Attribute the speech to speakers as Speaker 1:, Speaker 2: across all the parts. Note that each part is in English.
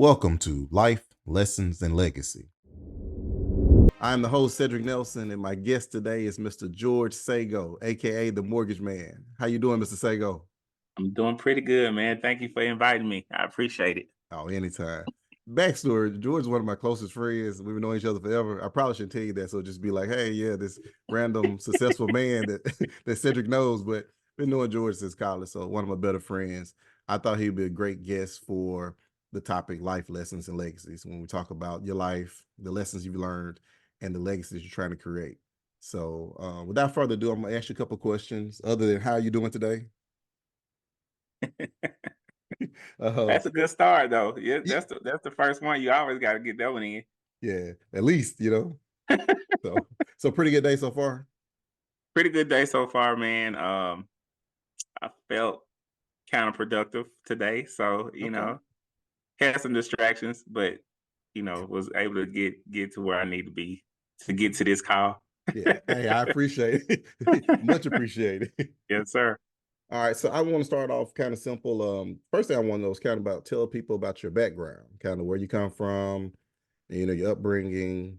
Speaker 1: Welcome to Life, Lessons, and Legacy. I'm the host, Cedric Nelson, and my guest today is Mr. George Sago, aka the Mortgage Man. How you doing, Mr. Sago?
Speaker 2: I'm doing pretty good, man. Thank you for inviting me. I appreciate it.
Speaker 1: Oh, anytime. Backstory: George is one of my closest friends. We've known each other forever. I probably shouldn't tell you that, so just be like, "Hey, yeah, this random successful man that that Cedric knows." But been knowing George since college, so one of my better friends. I thought he'd be a great guest for the topic life lessons and legacies when we talk about your life, the lessons you've learned, and the legacies you're trying to create. So, without further ado, I'm gonna ask you a couple questions. Other than how are you doing today? Uh,
Speaker 2: That's a good start, though. Yeah, that's the first one. You always got to get that one in.
Speaker 1: yeah, at least So pretty good day so far.
Speaker 2: Pretty good day so far, man. I felt kind of productive today, so
Speaker 1: Okay.
Speaker 2: had some distractions, but was able to get to where I need to be to get to this call.
Speaker 1: Yeah. Hey, I appreciate it. Much appreciated.
Speaker 2: Yes, sir.
Speaker 1: All right. So I want to start off kind of simple. First thing I want to know is kind of about tell people about your background, kind of where you come from, your upbringing,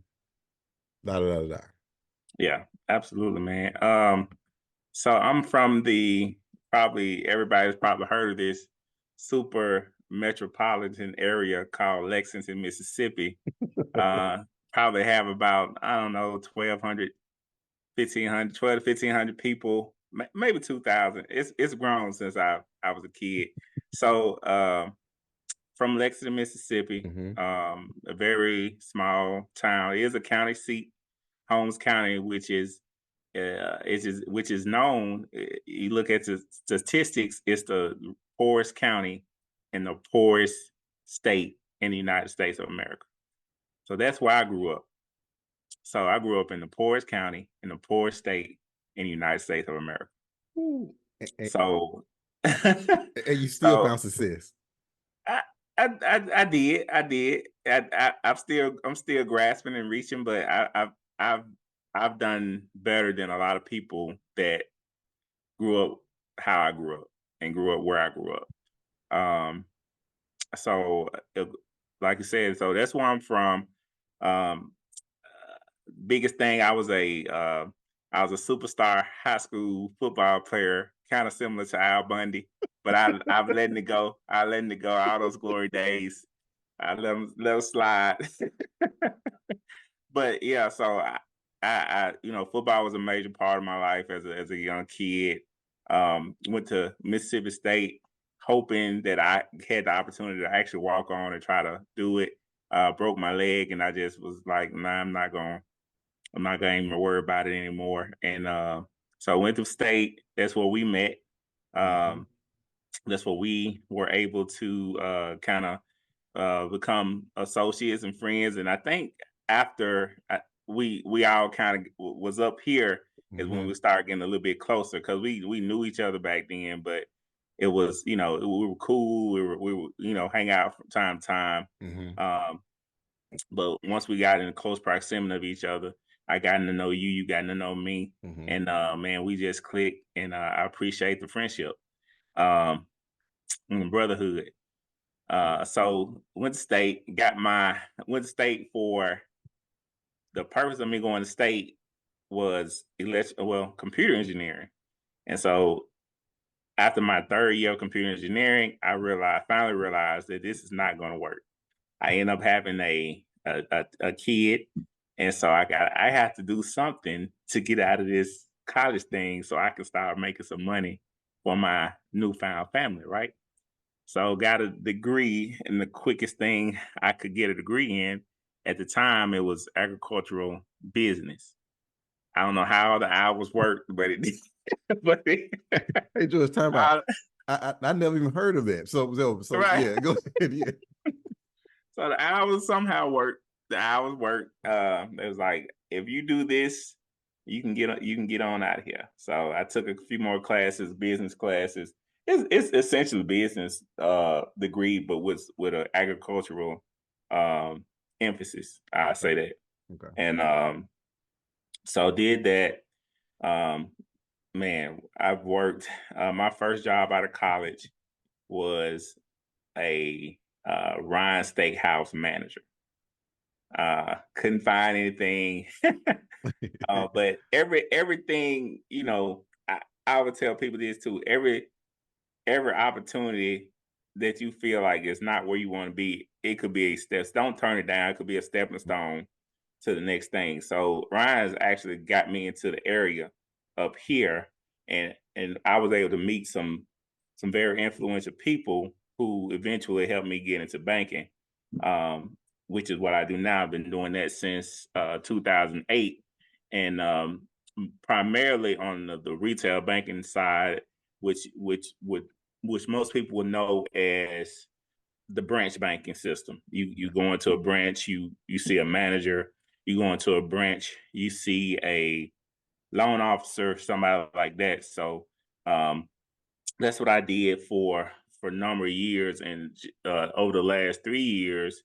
Speaker 1: da da da da.
Speaker 2: Yeah, absolutely, man. So I'm from the probably everybody's probably heard of this super metropolitan area called Lexington, Mississippi. Uh, Probably have about, I don't know, 1,200, 1,500, 12 to 1,500 people, maybe 2,000. It's grown since I was a kid. So from Lexington, Mississippi,
Speaker 1: Mm-hmm.
Speaker 2: a very small town. It is a county seat, Holmes County, which is known. You look at the statistics; it's the poorest county and the poorest state in the United States of America. So that's where I grew up. So I grew up in the poorest county in the poorest state in the United States of America.
Speaker 1: Ooh. And,
Speaker 2: So,
Speaker 1: and you still
Speaker 2: so
Speaker 1: found success.
Speaker 2: I, I did, I'm still grasping and reaching, but I've I've done better than a lot of people that grew up how I grew up and grew up where I grew up. Um, so like I said, so that's where I'm from. Um, Biggest thing, I was a superstar high school football player, kind of similar to Al Bundy, but I've letting it go. I letting it go. All those glory days, I let 'em slide. But yeah, so football was a major part of my life as a young kid. Went to Mississippi State, hoping that I had the opportunity to actually walk on and try to do it. Broke my leg, and I just was like, "Nah, I'm not gonna even worry about it anymore." And so I went to state. That's where we met.
Speaker 1: Mm-hmm.
Speaker 2: Um, that's where we were able to kind of become associates and friends. And I think after we all kind of was up here is when
Speaker 1: Mm-hmm.
Speaker 2: we started getting a little bit closer because we knew each other back then, but it was we were cool. We were hang out from time to time.
Speaker 1: Mm-hmm.
Speaker 2: Um, but once we got in close proximity of each other, I got to know you, you got to know me,
Speaker 1: Mm-hmm.
Speaker 2: and man, we just clicked, and I appreciate the friendship, um, and the brotherhood. So went to state for the purpose of me going to state was computer engineering, and so after my third year of computer engineering, finally realized that this is not going to work. I end up having a kid, and so I have to do something to get out of this college thing so I can start making some money for my newfound family, right? So got a degree, and the quickest thing I could get a degree in at the time it was agricultural business. I don't know how the hours worked, but it did. but it,
Speaker 1: Hey, George, time out.
Speaker 2: I,
Speaker 1: I never even heard of that. So
Speaker 2: right.
Speaker 1: yeah, go ahead. Yeah.
Speaker 2: So the hours somehow worked. The hours worked. It was like if you do this, you can get on out of here. So I took a few more classes, business classes. It's essentially business degree, but with an agricultural um, emphasis. I say
Speaker 1: Okay.
Speaker 2: that,
Speaker 1: Okay.
Speaker 2: and so did that. Um, Man, I've worked. My first job out of college was a Ryan Steakhouse manager. Couldn't find anything. But everything, I would tell people this too. Every opportunity that you feel like it's not where you want to be, it could be a step. Don't turn it down. It could be a stepping stone to the next thing. So Ryan's actually got me into the area up here, and I was able to meet some very influential people who eventually helped me get into banking, which is what I do now. I've been doing that since 2008, and primarily on the retail banking side, which most people would know as the branch banking system. You go into a branch, you see a manager. You go into a branch, you see a loan officer, somebody like that. So um, that's what I did for a number of years, and over the last 3 years,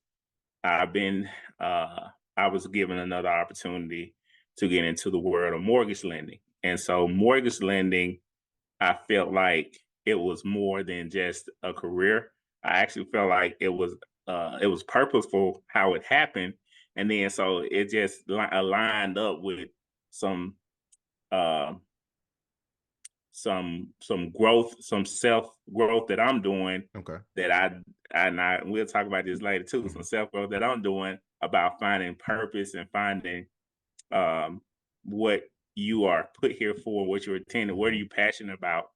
Speaker 2: I've been I was given another opportunity to get into the world of mortgage lending, and so mortgage lending, I felt like it was more than just a career. I actually felt like it was purposeful how it happened, and then so it just aligned up with some uh, some growth, some self growth that I'm doing
Speaker 1: Okay.
Speaker 2: that I we'll talk about this later too. Some
Speaker 1: Mhm.
Speaker 2: self growth that I'm doing about finding purpose and finding um, what you are put here for, what you're attending, what are
Speaker 1: Mhm.
Speaker 2: you passionate about,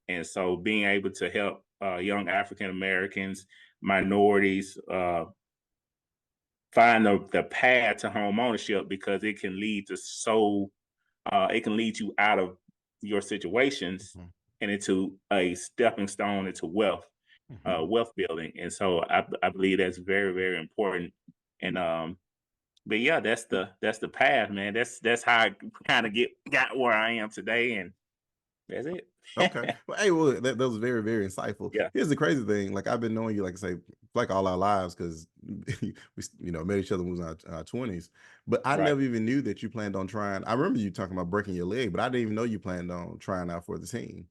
Speaker 2: and so being able to help young African Americans, minorities, find the path to home ownership because it can lead to it can lead you out of your situations
Speaker 1: Mhm.
Speaker 2: and into a stepping stone into
Speaker 1: Mhm.
Speaker 2: wealth building. And so I believe that's very, very important. And but yeah, that's the path, man. That's how I kind of got where I am today, and that's it.
Speaker 1: Okay. Well, hey, well, that was very, very insightful.
Speaker 2: Yeah,
Speaker 1: Here's the crazy thing. Like I've been knowing you, like I say, like all our lives, because we, met each other when we was in our 20s. But I
Speaker 2: right.
Speaker 1: never even knew that you planned on trying. I remember you talking about breaking your leg, but I didn't even know you planned on trying out for the team.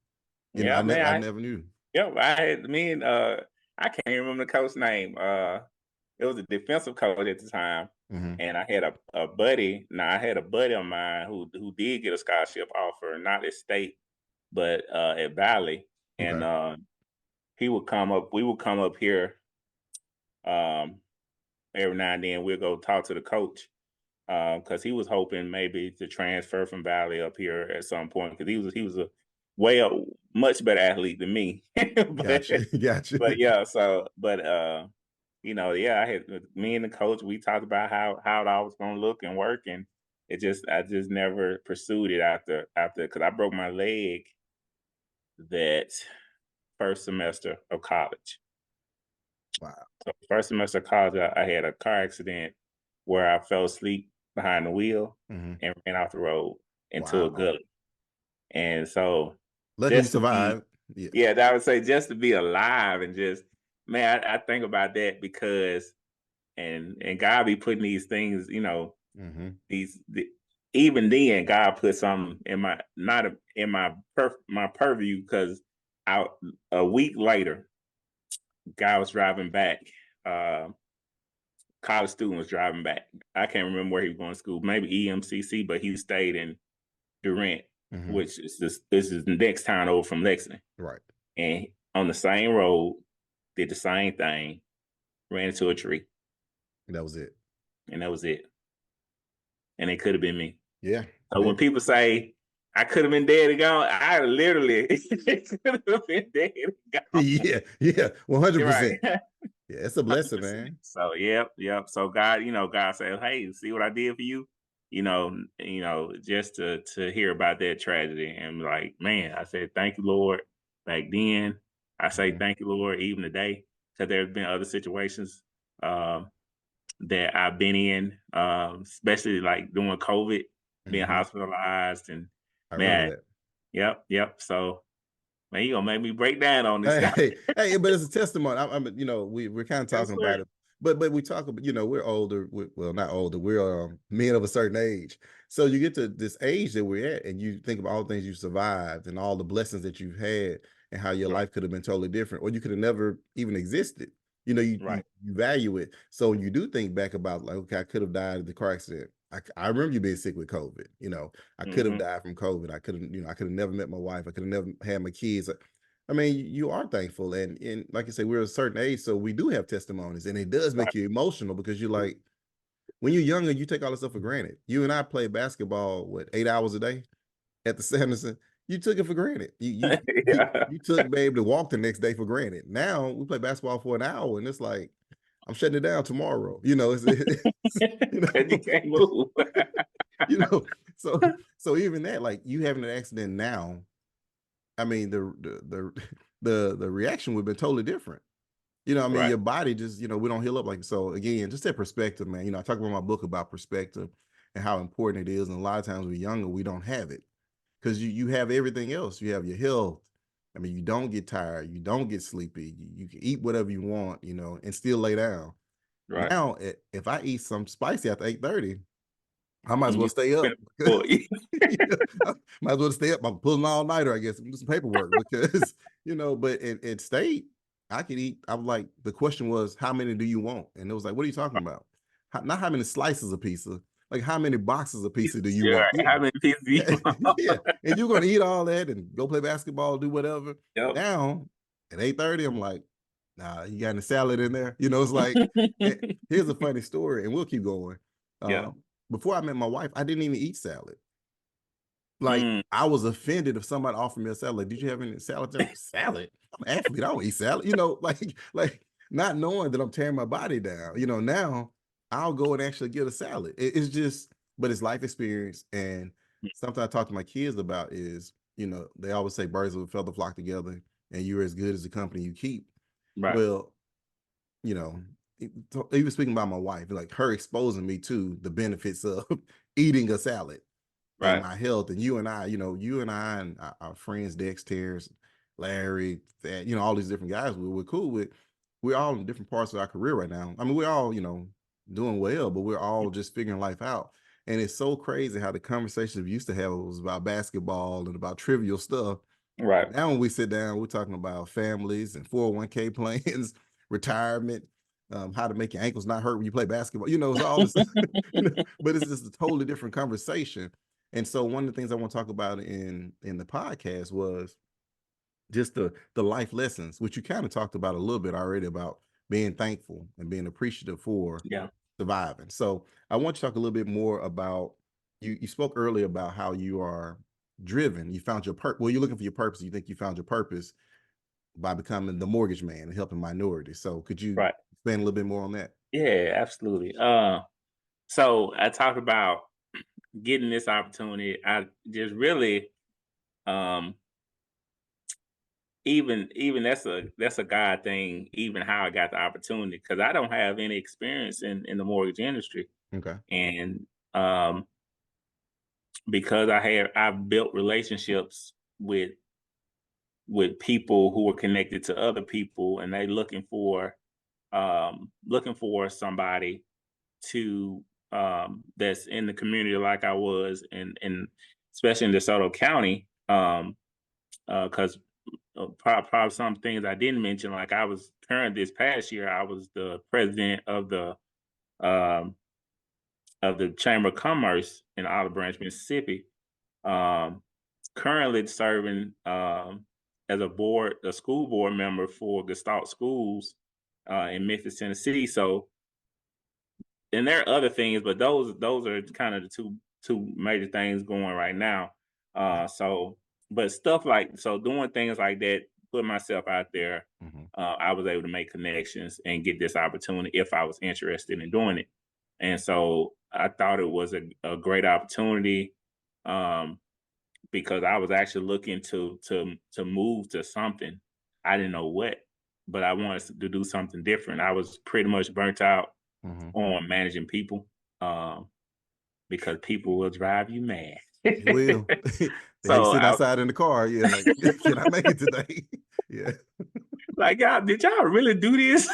Speaker 2: Yeah, man.
Speaker 1: I never knew.
Speaker 2: I had me and I can't even remember the coach name. It was a defensive coach at the time,
Speaker 1: Hmm.
Speaker 2: and I had a buddy. Now I had a buddy of mine who did get a scholarship offer, not at state, but at Valley, and
Speaker 1: Okay.
Speaker 2: he would come up. We would come up here um, every now and then. We'll go talk to the coach because he was hoping maybe to transfer from Valley up here at some point because he was a much better athlete than me, but
Speaker 1: Gotcha. Gotcha.
Speaker 2: yeah. So yeah, I had me and the coach. We talked about how it all was going to look and work, and I just never pursued it after because I broke my leg that first semester of college.
Speaker 1: Wow.
Speaker 2: So first semester of college, I had a car accident where I fell asleep behind the wheel
Speaker 1: Hmm.
Speaker 2: and ran off the road into a
Speaker 1: Wow.
Speaker 2: gully. And so
Speaker 1: Lucky you
Speaker 2: just to be,
Speaker 1: survived. Yeah.
Speaker 2: yeah, I would say just to be alive and just, man, I think about that because, and God be putting these things,
Speaker 1: Hmm.
Speaker 2: these, even then, God put something in my, not in my purview because out a week later, guy was driving back. Uh, College student was driving back. I can't remember where he was going to school. Maybe EMCC, but he stayed in Durant,
Speaker 1: Hmm.
Speaker 2: which is this is the next town over from Lexington.
Speaker 1: Right.
Speaker 2: And on the same road, did the same thing, ran into a tree,
Speaker 1: That was it.
Speaker 2: and that was it. And it could have been me.
Speaker 1: Yeah.
Speaker 2: So when people say I could have been dead and gone, I literally could have been dead and gone.
Speaker 1: Yeah. Yeah.
Speaker 2: You're
Speaker 1: 100%.
Speaker 2: right.
Speaker 1: Yeah. It's a blessing,
Speaker 2: 100%.
Speaker 1: man.
Speaker 2: So yep. So God said, "Hey, see what I did for you." Just to hear about that tragedy and be like, man, I said, "Thank you, Lord." Back then, I say,
Speaker 1: Hmm.
Speaker 2: "Thank you, Lord," even today, because there's been other situations um, that I've been in, especially like during COVID, being
Speaker 1: Hmm.
Speaker 2: hospitalized, and
Speaker 1: I remember
Speaker 2: man,
Speaker 1: that.
Speaker 2: yep. So man, you gonna make me break down on this
Speaker 1: Hey,
Speaker 2: stuff.
Speaker 1: hey, but it's a testimony. We're kind of
Speaker 2: Yes,
Speaker 1: talking
Speaker 2: sir.
Speaker 1: about it, but we talk about, we're older. Well, not older. We're men of a certain age. So you get to this age that we're at, and you think about all the things you survived and all the blessings that you've had, and how your
Speaker 2: Right.
Speaker 1: life could have been totally different, or you could have never even existed. You value it. So when you do think back about like, okay, I could have died in the car accident. I remember you being sick with COVID. I could have died from COVID. I could have, I could have never met my wife. I could have never had my kids. I mean, you are thankful, and like I say, we're a certain age, so we do have testimonies, and it does make you emotional because you're like, when you're younger, you take all this stuff for granted. You and I play basketball, what, 8 hours a day at the Sanderson? You took it for granted.
Speaker 2: Yeah.
Speaker 1: You took babe to walk the next day for granted. Now we play basketball for an hour, and it's like I'm shutting it down tomorrow. You
Speaker 2: Cause you
Speaker 1: know,
Speaker 2: can't move.
Speaker 1: you know. So even that, like you having an accident now, I mean the reaction would have been totally different. I mean,
Speaker 2: Right,
Speaker 1: your body just, we don't heal up like so. Again, just that perspective, man. I talk about my book about perspective and how important it is. And a lot of times we're younger, we don't have it because you have everything else. You have your health. I mean, you don't get tired, you don't get sleepy, you can eat whatever you want, and still lay down.
Speaker 2: right.
Speaker 1: Now, if I eat some spicy after 8:30, I might as
Speaker 2: And
Speaker 1: well
Speaker 2: you
Speaker 1: stay up.
Speaker 2: boy,
Speaker 1: I might as well stay up. I'm pulling all nighter, I guess, do some paperwork because, but in state, I could eat. I'm like, the question was, how many do you want? And it was like, what are you talking about? Not how many slices of pizza, like how many boxes of pizza do you
Speaker 2: yeah,
Speaker 1: want? Yeah.
Speaker 2: how many pieces do you
Speaker 1: Yeah.
Speaker 2: want?
Speaker 1: Yeah. And you're going to eat all that and go play basketball, do whatever.
Speaker 2: Yep.
Speaker 1: Now at 8:30, I'm like, nah, you got any salad in there? It's like, here's a funny story, and we'll keep going.
Speaker 2: Yeah.
Speaker 1: Before I met my wife, I didn't even eat salad. Like
Speaker 2: Mm,
Speaker 1: I was offended if somebody offered me a salad. Like, did you have any salad? Salad? I'm an athlete. I don't eat salad. Like not knowing that I'm tearing my body down. Now I'll go and actually get a salad. It's just, but it's life experience. And something I talk to my kids about is, they always say birds of a feather flock together, and you're as good as the company you keep.
Speaker 2: right,
Speaker 1: Well, you know, even speaking about my wife, like her exposing me to the benefits of eating a salad and
Speaker 2: right,
Speaker 1: my health. And you and I and our friends, Dexter's, Larry, that, all these different guys we're cool with. We're all in different parts of our career right now. I mean, we're all, doing well, but we're all just figuring life out. And it's so crazy how the conversations we used to have was about basketball and about trivial stuff.
Speaker 2: right.
Speaker 1: Now, when we sit down, we're talking about families and 401k plans, retirement, how to make your ankles not hurt when you play basketball. It's all this, but it's just a totally different conversation. And so, one of the things I want to talk about in the podcast was just the life lessons, which you kind of talked about a little bit already about being thankful and being appreciative for
Speaker 2: Yeah,
Speaker 1: surviving. So, I want you to talk a little bit more about you spoke earlier about how you are driven. You found your purpose. Well, you're looking for your purpose. You think you found your purpose by becoming the mortgage man and helping minorities. So could you
Speaker 2: right.
Speaker 1: expand a little bit more on that?
Speaker 2: Yeah, absolutely. So I talked about getting this opportunity. I just really, um, even that's a God thing. Even how I got the opportunity because I don't have any experience in the mortgage industry,
Speaker 1: Okay.
Speaker 2: and um, because I've built relationships with people who are connected to other people, and they looking for somebody to that's in the community like I was, and especially in DeSoto County, because probably some things I didn't mention, like I was current this past year, I was the president um, of the Chamber of Commerce in Olive Branch, Mississippi. Um, Currently serving as a school board member for Gestalt Schools in Memphis, Tennessee. So, and there are other things, but those are kind of the two major things going right now. So, but stuff like doing things like that, put myself out there.
Speaker 1: Mm-hmm.
Speaker 2: I was able to make connections and get this opportunity if I was interested in doing it. And so I thought it was a great opportunity. Um, because I was actually looking to move to something. I didn't know what, but I wanted to do something different. I was pretty much burnt out
Speaker 1: Mm-hmm.
Speaker 2: on managing people, um, because people will drive you mad.
Speaker 1: It will. They have you
Speaker 2: So
Speaker 1: sitting
Speaker 2: I
Speaker 1: outside in the car. Yeah, like, can I make it today? Yeah.
Speaker 2: like, y'all, did y'all really do this?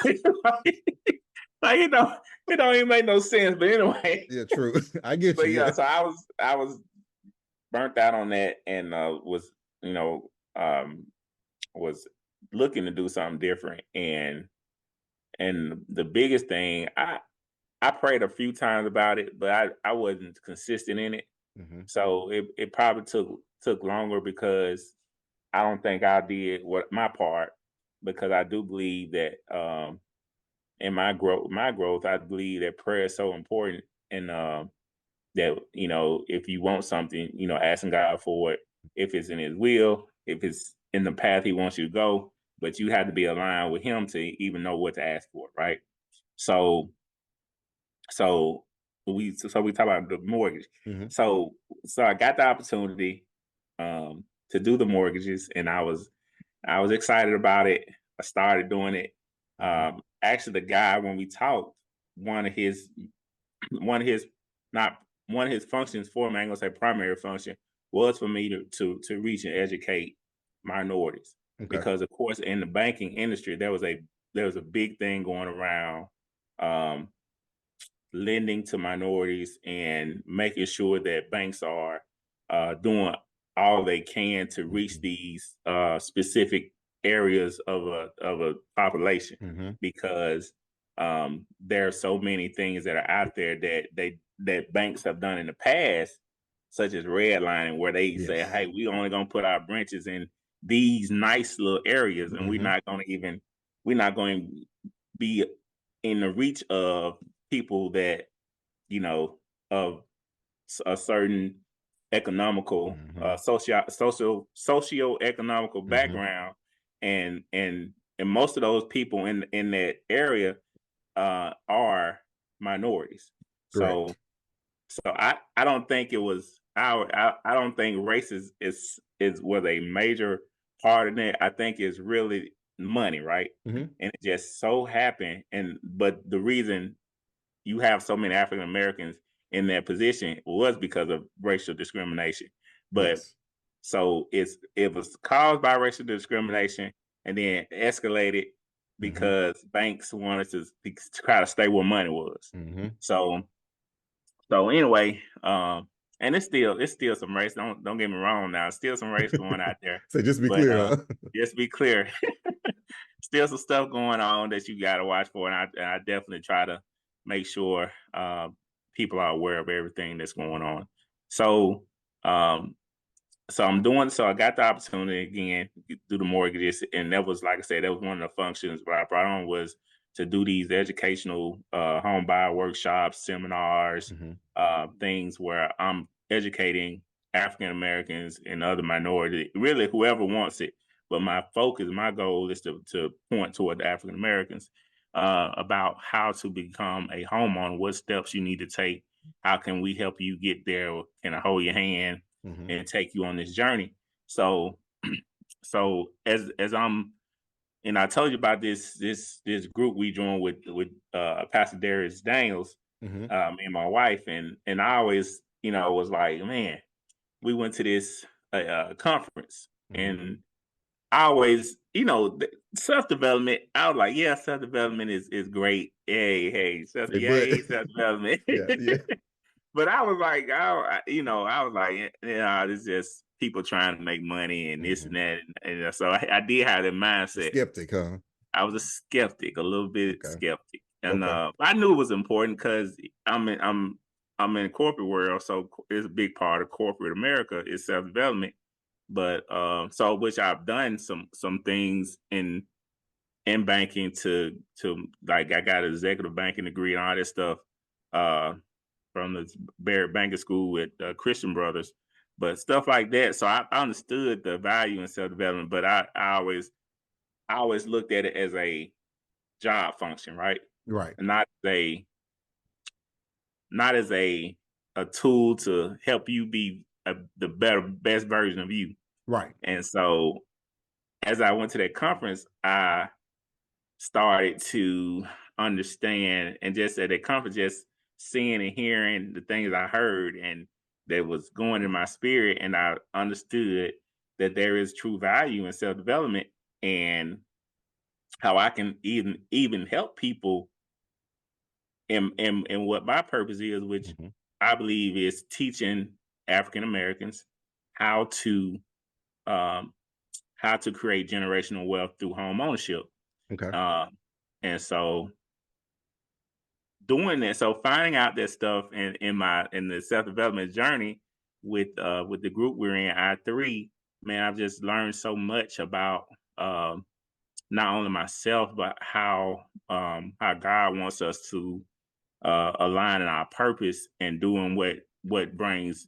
Speaker 2: Like, it don't even make no sense. But anyway,
Speaker 1: Yeah, true. I get
Speaker 2: but
Speaker 1: you.
Speaker 2: yeah,
Speaker 1: Yeah.
Speaker 2: so I was burnt out on that, and was you know um was looking to do something different, and the biggest thing, I prayed a few times about it, but I wasn't consistent in it.
Speaker 1: Mm-hmm.
Speaker 2: So it probably took longer because I don't think I did what my part, because I do believe that in my growth, I believe that prayer is so important, and that if you want something, asking God for it, if it's in His will, if it's in the path He wants you to go, but you have to be aligned with Him to even know what to ask for, right? So so we talk about the mortgage.
Speaker 1: Mm-hmm.
Speaker 2: So so I got the opportunity to do the mortgages, and I was excited about it. I started doing it.
Speaker 1: Mm-hmm.
Speaker 2: Actually, the guy, when we talked, one of his one of his not one of his functions for me, I ain't gonna say primary function, was for me to reach and educate minorities.
Speaker 1: Okay.
Speaker 2: Because of course in the banking industry there was a big thing going around, um, lending to minorities and making sure that banks are doing all they can to reach
Speaker 1: Mm-hmm.
Speaker 2: these specific areas of a population,
Speaker 1: Mm-hmm.
Speaker 2: because there are so many things that are out there that banks have done in the past, such as redlining, where they say,
Speaker 1: Yes.
Speaker 2: "Hey, we only gonna put our branches in these nice little areas, and
Speaker 1: Mm-hmm.
Speaker 2: we're not going to be in the reach of people that you know of a certain economical
Speaker 1: Mm-hmm.
Speaker 2: socio-economical
Speaker 1: Mm-hmm.
Speaker 2: background, and most of those people in that area are minorities. So
Speaker 1: Correct.
Speaker 2: I don't think it was I don't think race is was a major part in it. I think it's really money, right?
Speaker 1: Mm-hmm.
Speaker 2: And it just so happened, but the reason you have so many African Americans in that position was because of racial discrimination. But
Speaker 1: Yes.
Speaker 2: so it was caused by racial discrimination, and then escalated
Speaker 1: Mm-hmm.
Speaker 2: because banks wanted to try to stay where money was.
Speaker 1: Mm-hmm.
Speaker 2: So so anyway, and it's still some race. Don't get me wrong. Now, still some race going out there,
Speaker 1: So just be
Speaker 2: but
Speaker 1: clear, huh?
Speaker 2: just be clear, still some stuff going on that you got to watch for, and I definitely try to make sure people are aware of everything that's going on. So um, so I got the opportunity again to do the mortgages, and that was, like I said, that was one of the functions what I brought on, was to do these educational home buyer workshops, seminars,
Speaker 1: Mm-hmm.
Speaker 2: things where I'm educating African Americans and other minority, really whoever wants it. But my goal is to point toward the African Americans about how to become a homeowner, what steps you need to take, how can we help you get there, can I hold your hand
Speaker 1: Mm-hmm.
Speaker 2: and take you on this journey. So so as I'm and I told you about this group we joined with Pastor Darius Daniels,
Speaker 1: Mm-hmm.
Speaker 2: me and my wife, and I always was like, man, we went to this conference,
Speaker 1: Mm-hmm.
Speaker 2: and I always self development. I was like, yeah, self development is great. Hey,
Speaker 1: Say, but
Speaker 2: self development.
Speaker 1: yeah, yeah.
Speaker 2: But I was like, I was like, yeah, it's just people trying to make money and this
Speaker 1: Mm-hmm.
Speaker 2: and that, and so I did have that
Speaker 1: The
Speaker 2: mindset.
Speaker 1: skeptic, huh?
Speaker 2: I was a skeptic, a little bit
Speaker 1: Okay.
Speaker 2: skeptic, and
Speaker 1: Okay.
Speaker 2: I knew it was important because I'm in corporate world, so it's a big part of corporate America is self development. But so which I've done some things in banking to like I got an executive banking degree and all this stuff. Uh, from the Barrett Banking School with Christian Brothers, but stuff like that. So I understood the value in self development, but I always looked at it as a job function, right?
Speaker 1: Right.
Speaker 2: Not not as a tool to help you be the best version of you.
Speaker 1: Right.
Speaker 2: And so as I went to that conference, I started to understand, and just at that conference, just seeing and hearing the things I heard and that was going in my spirit, and I understood that there is true value in self development, and how I can even help people in what my purpose is, which
Speaker 1: Mm-hmm.
Speaker 2: I believe is teaching African Americans how to um, how to create generational wealth through home ownership.
Speaker 1: Okay.
Speaker 2: Uh, and so doing that, so finding out that stuff in the self development journey with the group we're in, I3, man, I've just learned so much about not only myself but how God wants us to align in our purpose and doing what brings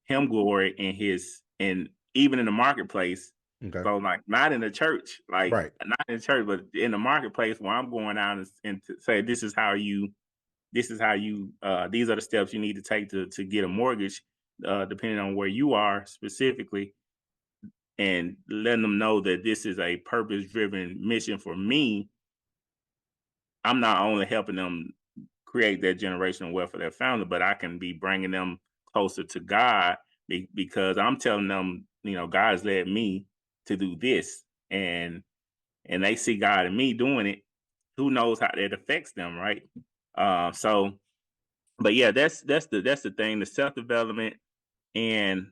Speaker 2: him glory in his and even in the marketplace.
Speaker 1: Okay.
Speaker 2: So like not in the church, like
Speaker 1: Right.
Speaker 2: not in the church, but in the marketplace where I'm going out and to say this is how you these are the steps you need to take to get a mortgage, depending on where you are specifically, and letting them know that this is a purpose driven mission for me. I'm not only helping them create that generational wealth for their family, but I can be bringing them closer to God because I'm telling them, God has led me to do this, and they see God in me doing it. Who knows how that affects them, right? So, but yeah, that's the thing: the self development and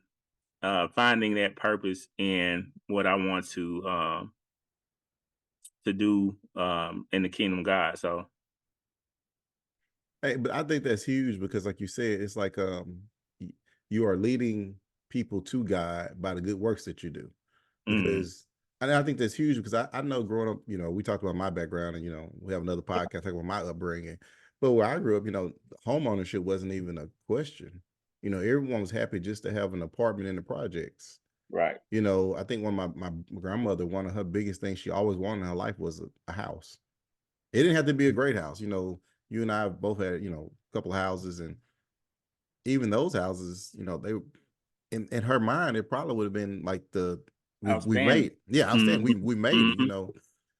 Speaker 2: finding that purpose in what I want to do in the kingdom of God. So,
Speaker 1: Hey, but I think that's huge because, like you said, it's like you are leading people to God by the good works that you do.
Speaker 2: mm,
Speaker 1: Because and I think that's huge because I know growing up, we talked about my background and we have another podcast talking about my upbringing. But where I grew up, home ownership wasn't even a question. Everyone was happy just to have an apartment in the projects.
Speaker 2: right,
Speaker 1: I think my grandmother, one of her biggest things she always wanted in her life was a house. It didn't have to be a great house. You and I both had, a couple of houses, and even those houses, they in her mind, it probably would have been like we
Speaker 2: outstanding.
Speaker 1: made, yeah,
Speaker 2: Hmm.
Speaker 1: outstanding. We made it,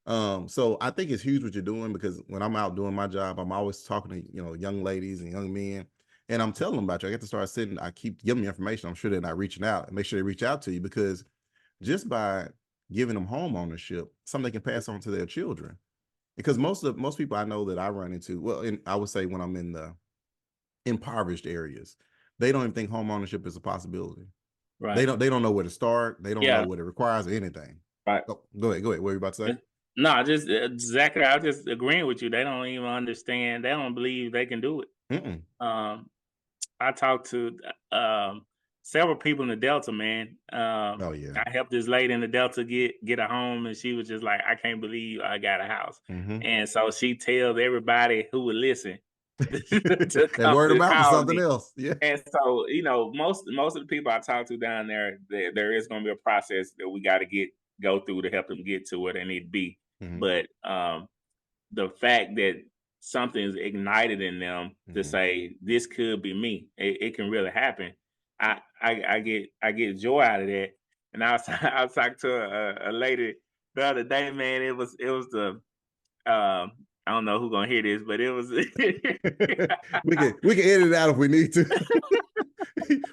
Speaker 2: Hmm.
Speaker 1: So I think it's huge what you're doing because when I'm out doing my job, I'm always talking to young ladies and young men, and I'm telling them about you. I get to start sitting. I keep giving them information. I'm sure they're not reaching out, and make sure they reach out to you because just by giving them home ownership, something they can pass on to their children. Because most people I know that I run into, well, I would say when I'm in the impoverished areas, they don't even think home ownership is a possibility. They
Speaker 2: Right.
Speaker 1: don't know where to start. They don't know
Speaker 2: Yeah.
Speaker 1: what it requires or anything.
Speaker 2: Right.
Speaker 1: Oh, go ahead. What were you about to say?
Speaker 2: No, just exactly. I just agreeing with you. They don't even understand. They don't believe they can do it.
Speaker 1: Mm-mm.
Speaker 2: Um, I talked to several people in the Delta, man.
Speaker 1: Oh yeah.
Speaker 2: I helped this lady in the Delta get a home, and she was just like, "I can't believe I got a house."
Speaker 1: Mm-hmm.
Speaker 2: And so she tells everybody who would listen to
Speaker 1: That
Speaker 2: come
Speaker 1: word of
Speaker 2: to
Speaker 1: mouth is
Speaker 2: call
Speaker 1: something
Speaker 2: me.
Speaker 1: else. Yeah.
Speaker 2: And so, most of the people I talk to down there is going to be a process that we got to go through to help them get to where they need to be.
Speaker 1: Mm-hmm.
Speaker 2: But the fact that something is ignited in them to
Speaker 1: Mm-hmm.
Speaker 2: say this could be me, it can really happen. I get joy out of that. And I was I was talking to a lady the other day, man. It was the I don't know who's gonna hear this, but it was
Speaker 1: we can edit it out if we need to.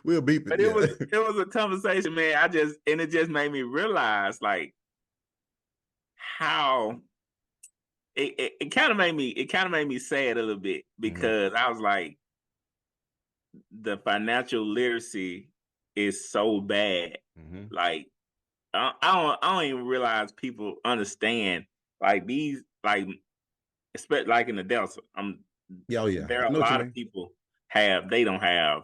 Speaker 1: We'll beep it.
Speaker 2: but it
Speaker 1: Yeah.
Speaker 2: was it was a conversation, man. It just made me realize like how it kind of made me sad a little bit
Speaker 1: Mm-hmm.
Speaker 2: because I was like, the financial literacy is so bad.
Speaker 1: Mm-hmm.
Speaker 2: Like I don't even realize people understand like these like especially like in the Delta.
Speaker 1: Yeah. Oh yeah.
Speaker 2: There
Speaker 1: I
Speaker 2: are
Speaker 1: know
Speaker 2: a
Speaker 1: what you
Speaker 2: lot of
Speaker 1: mean.
Speaker 2: people they don't have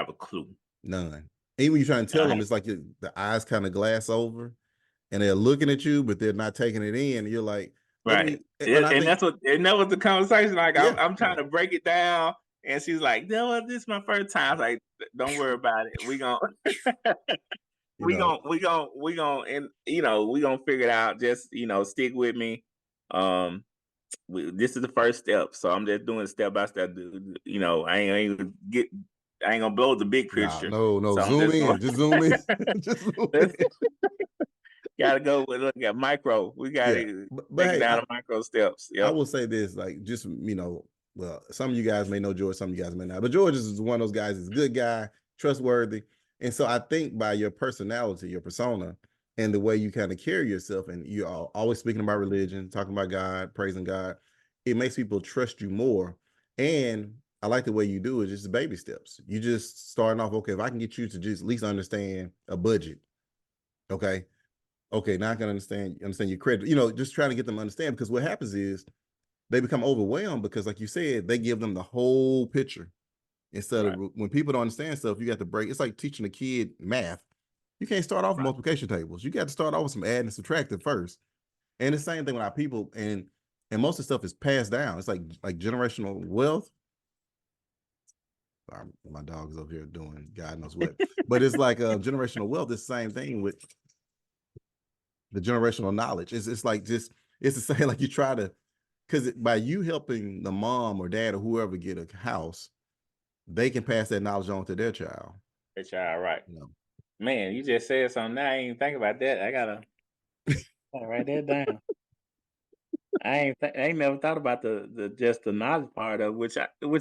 Speaker 2: a clue.
Speaker 1: None. Even when you try to tell them,
Speaker 2: Uh,
Speaker 1: it's like the eyes kind of glass over, and they're looking at you, but they're not taking it in. And you're like, let
Speaker 2: Right.
Speaker 1: me. And I think,
Speaker 2: And that was the conversation. Like
Speaker 1: yeah,
Speaker 2: I'm
Speaker 1: yeah.
Speaker 2: trying to break it down, and she's like, "No, this is my first time." I was like, don't worry about it. We gonna
Speaker 1: You know,
Speaker 2: and we gonna figure it out. Just stick with me. Um, this is the first step, so I'm just doing step by step. I ain't gonna blow the big
Speaker 1: nah,
Speaker 2: picture.
Speaker 1: no,
Speaker 2: So I'm
Speaker 1: zoom
Speaker 2: just
Speaker 1: in,
Speaker 2: going.
Speaker 1: just zoom in, just zoom in.
Speaker 2: Gotta go with look at micro. We
Speaker 1: Yeah,
Speaker 2: gotta
Speaker 1: but
Speaker 2: take it
Speaker 1: hey,
Speaker 2: down to micro steps.
Speaker 1: I
Speaker 2: Yep.
Speaker 1: will say this, like, just well, some of you guys may know George, some of you guys may not, but George is one of those guys. Is a good guy, trustworthy, and so I think by your personality, your persona, and the way you kind of carry yourself, and you're always speaking about religion, talking about God, praising God, it makes people trust you more. And I like the way you do it, just baby steps. You just starting off, okay, if I can get you to just at least understand a budget, okay, Okay, now I can understand your credit. You know, just trying to get them to understand, because what happens is they become overwhelmed because, like you said, they give them the whole picture instead of
Speaker 2: Right.
Speaker 1: when people don't understand stuff. You got to break. It's like teaching a kid math. You can't start off with
Speaker 2: Right.
Speaker 1: multiplication tables. You got to start off with some adding and subtracting first. And the same thing with our people, and most of the stuff is passed down. It's like generational wealth. My dog is over here doing God knows what, but it's like generational wealth. It's the same thing with the generational knowledge. It's like just it's the same. Like you try to, because by you helping the mom or dad or whoever get a house, they can pass that knowledge on to their child.
Speaker 2: That y'all right.
Speaker 1: You know,
Speaker 2: Man, you just said something. Now I ain't even think about that. Gotta write that down. I ain't never thought about the just the knowledge part of which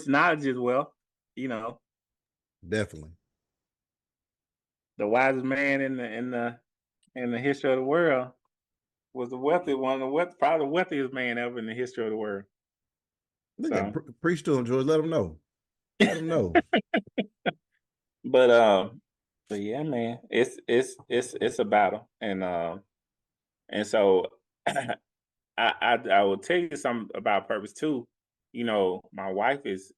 Speaker 2: knowledge is wealth. You know,
Speaker 1: definitely.
Speaker 2: the wisest man in the history of the world was the wealthy one, of the probably the wealthiest man ever in the history of the world.
Speaker 1: Look at
Speaker 2: So,
Speaker 1: preach to him, George. Let them know. Let them know.
Speaker 2: but but yeah, man, it's a battle, and so I will tell you something about purpose too. You know, my wife is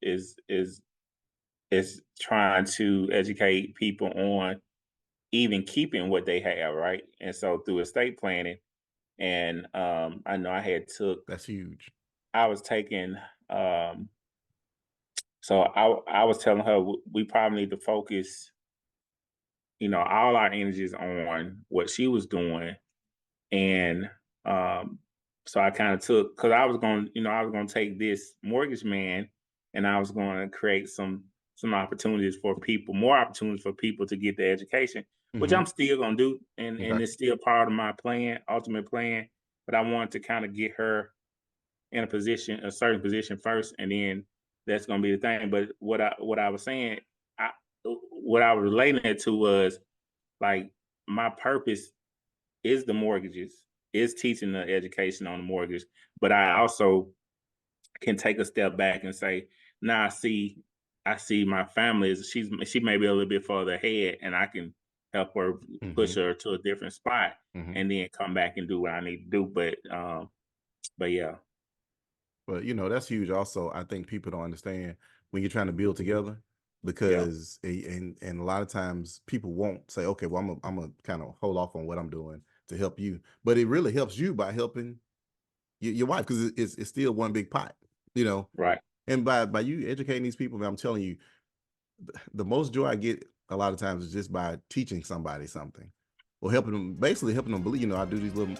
Speaker 2: trying to educate people on even keeping what they have, right? And so through estate planning, and I know
Speaker 1: That's huge.
Speaker 2: I was taking so I was telling her we probably need to focus, all our energies on what she was doing. And so I kind of took, because I was going to take this mortgage man, and I was going to create some opportunities for people, more opportunities for people to get their education, which
Speaker 1: Mm-hmm.
Speaker 2: I'm still going to do, and
Speaker 1: Okay.
Speaker 2: it's still part of my plan, ultimate plan. But I wanted to kind of get her in a certain position first, and then that's going to be the thing. But what I was saying, I what I was relating it to was like my purpose is the mortgages, is teaching the education on the mortgage, but I also can take a step back and say, now I see my family is she may be a little bit further ahead, and I can help her
Speaker 1: Mm-hmm.
Speaker 2: push her to a different spot,
Speaker 1: Mm-hmm.
Speaker 2: and then come back and do what I need to do. But yeah.
Speaker 1: But that's huge. Also, I think people don't understand when you're trying to build together,
Speaker 2: Yeah.
Speaker 1: because and a lot of times people won't say, okay, well, I'm gonna kind of hold off on what I'm doing to help you, but it really helps you by helping your wife, because it's still one big pot, you know.
Speaker 2: Right.
Speaker 1: And by you educating these people, I'm telling you, the most joy I get a lot of times is just by teaching somebody something, or helping them, basically helping them believe. I do these little